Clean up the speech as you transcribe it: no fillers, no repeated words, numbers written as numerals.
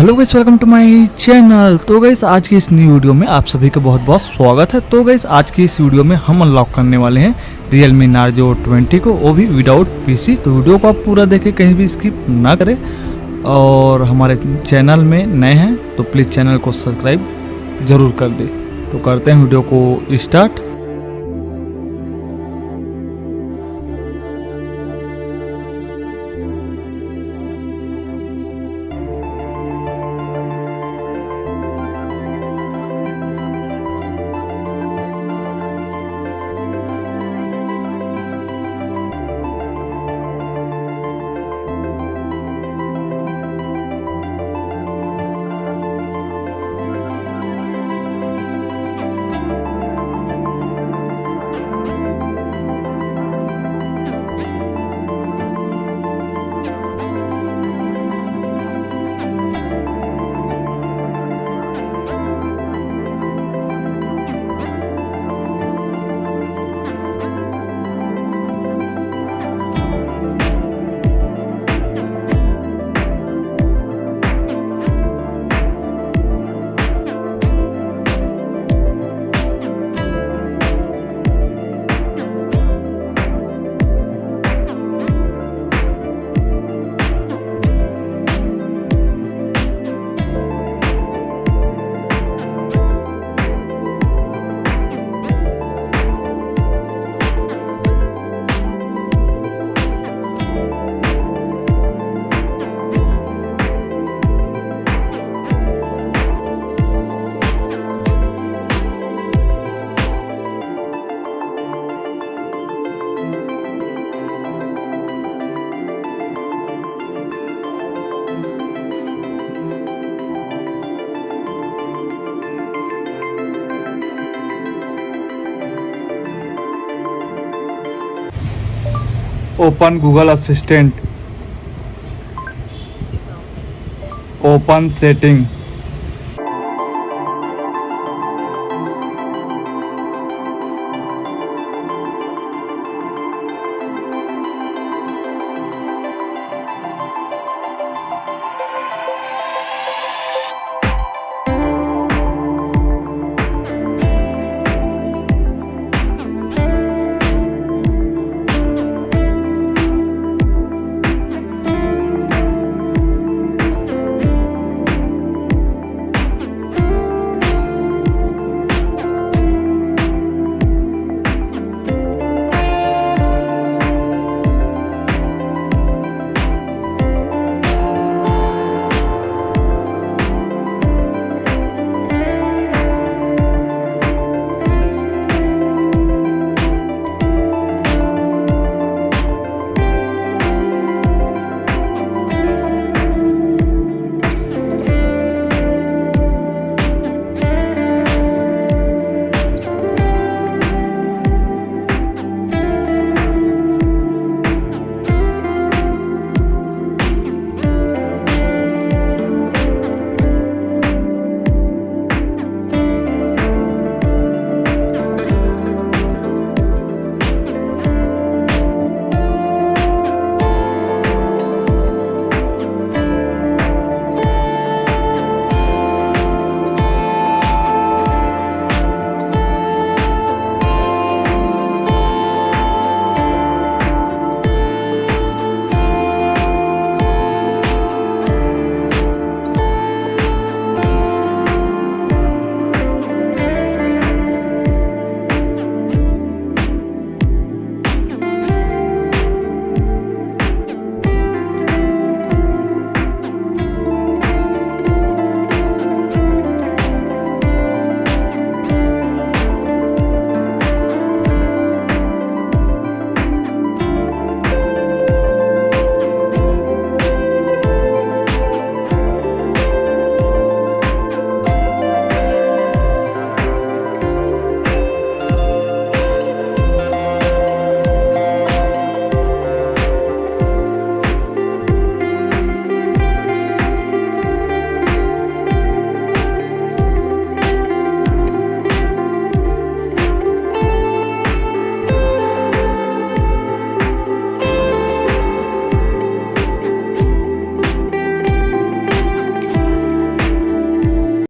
Hello guys, welcome to my channel. तो guys आज की इस न्यू वीडियो में आप सभी का बहुत बहुत स्वागत है। तो गाइस आज की इस वीडियो में हम अनलॉक करने वाले हैं Realme Narzo 20 को, वो भी विदाउट पीसी। तो वीडियो को आप पूरा देखें, कहीं भी स्किप ना करें। और हमारे चैनल में नए हैं तो प्लीज़ चैनल को सब्सक्राइब ज़रूर कर दें। तो करते हैं वीडियो को start. Open Google assistant, open setting,